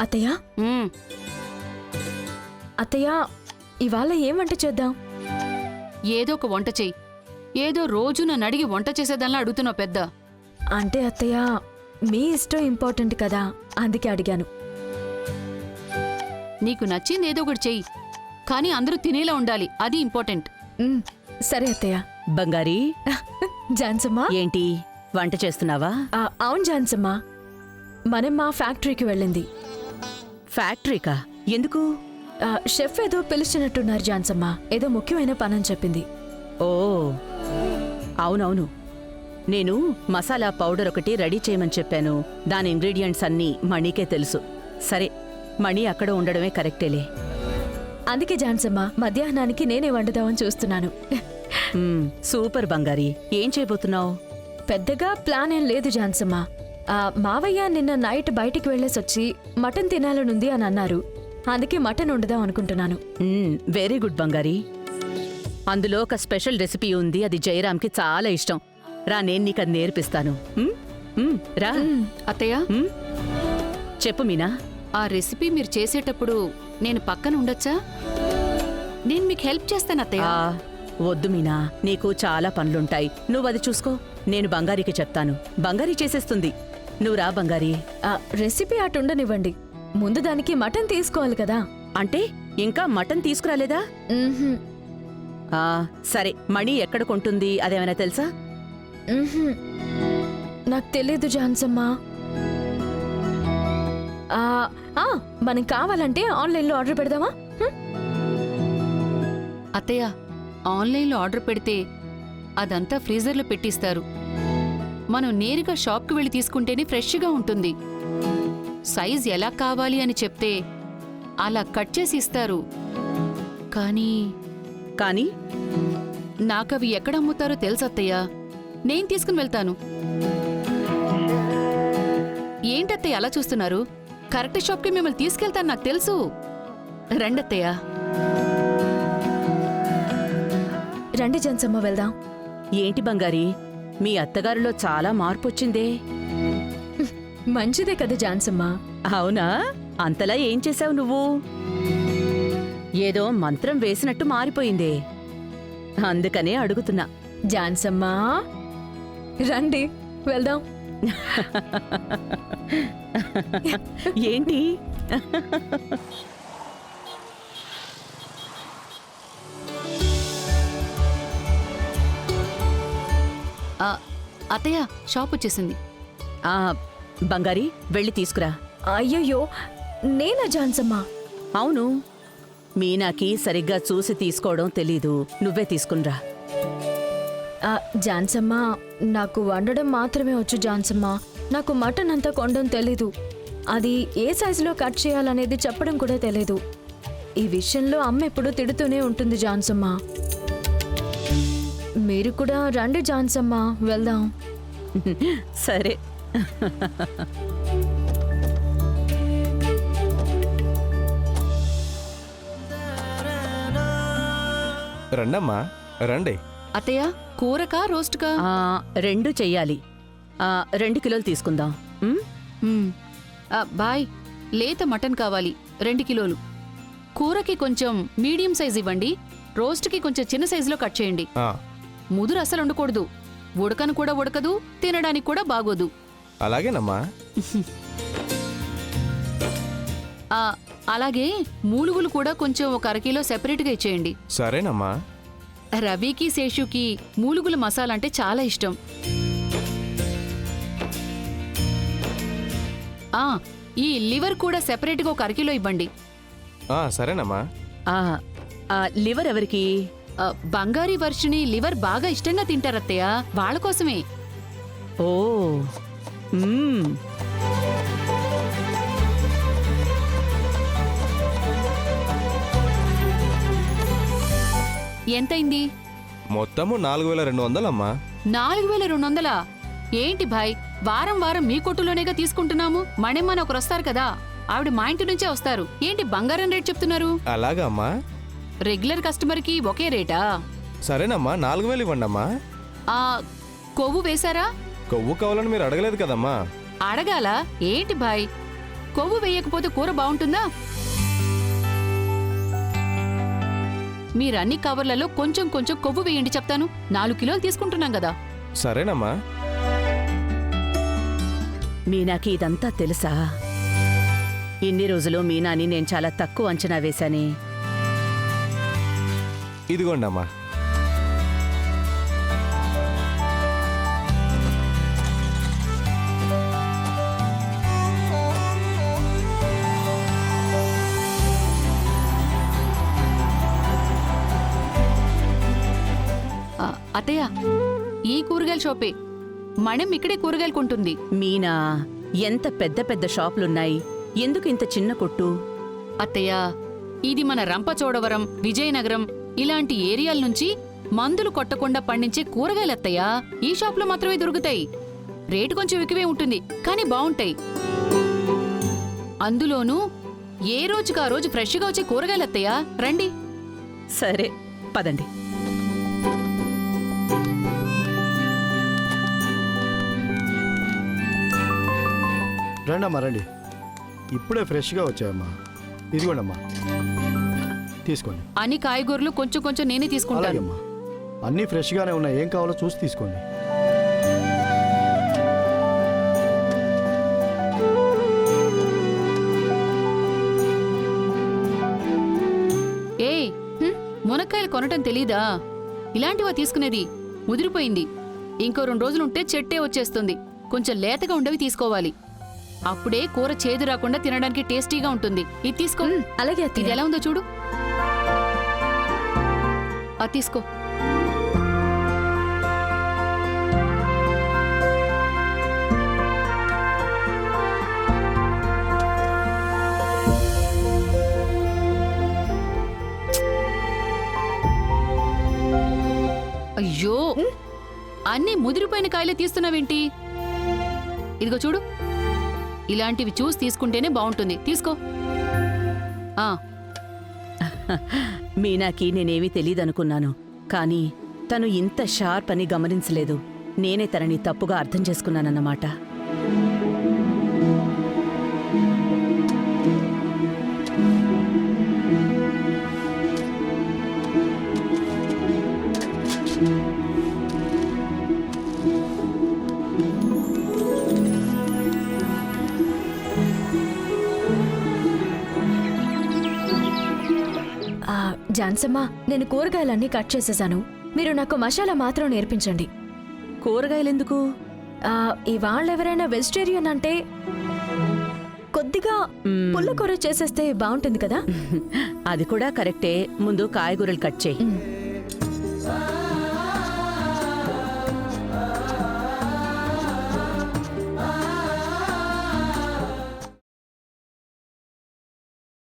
అత్తయ్య అత్తయ్య ఇవాళ ఏం వంట చేద్దాం? ఏదో ఒక వంట చెయ్యి. ఏదో రోజు నన్ను అడిగి వంట చేసేదానిలా అడుగుతున్నావు పెద్ద. అంటే అత్తయ్య మీ ఇష్టం ఇంపార్టెంట్ కదా, అందుకే అడిగాను. నీకు నచ్చింది ఏదో ఒకటి చెయ్యి, కానీ అందరూ తినేలా ఉండాలి, అది ఇంపార్టెంట్. సరే అత్తయ్య. బంగారీ, జాన్సమ్మా. ఏంటి వంట చేస్తున్నావా? అవును జాన్సమ్మా, మనం మా ఫ్యాక్టరీకి వెళ్ళింది. ఫ్యాక్టరీకా? ఎందుకు? షెఫ్ ఏదో పిలిచినట్టున్నారు జాన్సమ్మా, ఏదో ముఖ్యమైన పనని చెప్పింది. ఓ అవునవును, నేను మసాలా పౌడర్ ఒకటి రెడీ చేయమని చెప్పాను. దాని ఇంగ్రీడియంట్స్ అన్నీ మణికే తెలుసు. సరే, మణి అక్కడ ఉండడమే కరెక్టేలే. అందుకే జాన్సమ్మా మధ్యాహ్నానికి నేనే వండుదామని చూస్తున్నాను. సూపర్ బంగారీ, ఏం చేయబోతున్నావు? పెద్దగా ప్లాన్ ఏం లేదు జాన్సమ్మా. మావయ్య నిన్న నైట్ బయటికి వెళ్ళేసొచ్చి మటన్ తినాలనుంది అని అన్నారు, అందుకే మటన్ వండుదాం అనుకుంటున్నాను. Very good బంగారీ. అందులో ఒక స్పెషల్ రెసిపీ ఉంది, అది జయరామ్కి చాలా ఇష్టం. రా, నేను నీకు అది నేర్పిస్తాను. రా. అత్తయ్య, చెప్పు మీనా. ఆ రెసిపీ మీరు చేసేటప్పుడు నేను పక్కన ఉండొచ్చా? నేను మీకు హెల్ప్ చేస్తాను అత్తయ్య. వద్దు మీనా, నీకు చాలా పనులుంటాయి, నువ్వు అది చూసుకో. నేను బంగారీకి చెప్తాను, బంగారీ చేసేస్తుంది. నువ్వు రా బంగారీ. రెసిపీ అటుండనివ్వండి, ముందు దానికి మటన్ తీసుకోవాలి కదా. అంటే ఇంకా మటన్ తీసుకురాలేదా? సరే, మణి ఎక్కడ కొంటుంది అదేమైనా తెలుసా? నాకు తెలీదు జాన్సమ్మా. మనం కావాలంటే ఆన్లైన్లో ఆర్డర్ పెడదామా? అత్తయ్య, ఆన్లైన్లో ఆర్డర్ పెడితే అదంతా ఫ్రీజర్లో పెట్టిస్తారు. మనం నేరుగా షాప్కి వెళ్ళి తీసుకుంటేనే ఫ్రెష్గా ఉంటుంది. సైజ్ ఎలా కావాలి అని చెప్తే అలా కట్ చేసి ఇస్తారు. కానీ నాకవి ఎక్కడ అమ్ముతారో తెలుసత్తయ్య, నేను తీసుకుని వెళ్తాను. ఏంటత్తయ్య అలా చూస్తున్నారు? కరెక్ట్ షాప్కి మిమ్మల్ని తీసుకెళ్తాను, నాకు తెలుసు. రండత్తయ్య. రండి జాన్సమ్మ, వెళ్దాం. ఏంటి బంగారీ, మీ అత్తగారిలో చాలా మార్పు వచ్చిందే. మంచిదే కదా జాన్సమ్మ. అవునా? అంతలా ఏం చేశావు నువ్వు? ఏదో మంత్రం వేసినట్టు మారిపోయిందే, అందుకనే అడుగుతున్నా. జాన్సమ్మా, రండి వెళ్దాం. ఏంటి? అత్తయ్య, షాప్ వచ్చేసింది. బంగారీ, వెళ్ళి తీసుకురా. అయ్యయ్యో, నేనా జాన్సమ్మా? అవును, మీనాకి సరిగ్గా చూసి తీసుకోవడం తెలీదు, నువ్వే తీసుకునిరా. జాన్సమ్మా, నాకు వండడం మాత్రమే వచ్చు జాన్సమ్మా. నాకు మటన్ అంతా కొనడం తెలీదు. అది ఏ సైజులో కట్ చేయాలనేది చెప్పడం కూడా తెలీదు. ఈ విషయంలో అమ్మ ఎప్పుడూ తిడుతూనే ఉంటుంది జాన్సమ్మా. మీరు కూడా రండి జాన్సమ్మా, వెళ్దాం. సరే. రండమ్మా, రండి. అత్తయ్య, కూరకా రోస్ట్కా? 2 చెయ్యాలి. 2 కిలోలు తీసుకుందాం. బాయ్, లేత మటన్ కావాలి 2 కిలోలు. కూరకి కొంచెం మీడియం సైజ్ ఇవ్వండి, రోస్ట్కి కొంచెం చిన్న సైజులో కట్ చేయండి. ముదురు అసలు ఉండకూడదు, ఉడకను కూడా ఉడకదు, తినడానికి కూడా బాగోదు. అలాగేనమ్మా. అలాగే మూలుగులు కూడా కొంచెం ఒక 1/2 కిలో సెపరేట్గా ఇచ్చేయండి. సరేనమ్మా. రవికి, శేషుకి మూలుగుల మసాలా అంటే చాలా ఇష్టం. ఈ లివర్ కూడా సెపరేట్గా ఒక 1/2 కిలో ఇవ్వండి. సరేనమ్మా. లివర్ ఎవరికి? బంగారీ వర్షిని లివర్ బాగా ఇష్టంగా తింటారత్తయ్య, వాళ్ళ కోసమే. ఓ, ఎంతైంది? మొత్తము 4200 అమ్మా. 4200? ఏంటి భాయ్, వారం వారం మీ కొట్టులోనేగా తీసుకుంటున్నాము. మణిమ్మని ఒకరు వస్తారు కదా, ఆవిడ మా ఇంటి నుంచే వస్తారు. ఏంటి బంగారం రేట్ చెప్తున్నారు? అలాగా అమ్మా. రెగ్యులర్ కస్టమర్ కి ఒకే రేటా? సరేనమ్మా, 4000 ఇవ్వండి అమ్మా. కొవ్వు వేశారా? కొవ్వు కావాలని మీరు అడగలేదు కదమ్మా. అడగాల ఏంటి భాయ్, కొవ్వు వేయకపోతే కూర బాగుంటుందా? మీరన్ని కవర్లలో కొంచెం కొంచెం కొవ్వు వేయండి చెప్తాను. 4 కిలోలు తీసుకుంటున్నాం కదా. సరేనమ్మా. మీనాకి ఇదంతా తెలుసా? ఇన్ని రోజులు మీనాని నేను చాలా తక్కువ అంచనా వేశానే. ఇదిగోండమ్మా. అత్తయ్య, ఈ కూరగాయల షాపే. మణం ఇక్కడే కూరగాయలు కొంటుంది. మీనా, ఎంత పెద్ద పెద్ద షాపులున్నాయి, ఎందుకు ఇంత చిన్న కొట్టు? అత్తయ్య, ఇది మన రంపచోడవరం, విజయనగరం ఇలాంటి ఏరియాల నుంచి మందులు కొట్టకుండా పండించే కూరగాయలత్తయ్య. ఈ షాప్లో మాత్రమే దొరుకుతాయి. రేటు కొంచెం ఎక్కువే ఉంటుంది, కానీ బావుంటాయి. అందులోనూ ఏ రోజుకా రోజు ఫ్రెష్గా వచ్చే కూరగాయలత్తయ్య. రండి. సరే, పదండి. రండమ్మా, రండి. ఇప్పుడే ఫ్రెష్గా వచ్చాయమ్మా. ఇదిగోండమ్మా, తీసుకోండి. అన్ని కాయగూరలు కొంచెం కొంచెం నేనే తీసుకుంటాను. అలాగేమ్మా, అన్నీ ఫ్రెష్గానే ఉన్నాయి. ఏం కావాలో చూసి తీసుకోండి. ఏయ్, మునక్కాయలు కొనటం తెలీదా? ఇలాంటివా తీసుకునేది? ముదిరిపోయింది. ఇంకో 2 రోజులుంటే చెట్టే వచ్చేస్తుంది. కొంచెం లేతగా ఉండవి తీసుకోవాలి. అప్పుడే కూర చేదు రాకుండా తినడానికి టేస్టీగా ఉంటుంది. ఇది తీసుకో. అలాగే ఇది అత్తయ్య. ఎలా ఉందో చూడు. అది తీసుకో. అయ్యో, అన్నీ ముదిరిపోయిన కాయలే తీస్తున్నావేంటి? ఇదిగో చూడు, ఇలాంటివి చూసి తీసుకుంటేనే బాగుంటుంది. తీసుకో. మీనాకి నేనేమీ తెలీదనుకున్నాను, కానీ తను ఇంత షార్ప్ అని గమనించలేదు. నేనే తనని తప్పుగా అర్థం చేసుకున్నానన్నమాట. జాన్సమ్మా, నేను కూరగాయలన్నీ కట్ చేసేసాను. మీరు నాకు మసాలా మాత్రం నేర్పించండి. కూరగాయలెందుకు? ఇవాళ ఎవరైనా వెజిటేరియన్ అంటే కొద్దిగా పుల్లకూర చేసేస్తే బాగుంటుంది కదా. అది కూడా కరెక్టే. ముందు కాయగూరలు కట్ చేయి.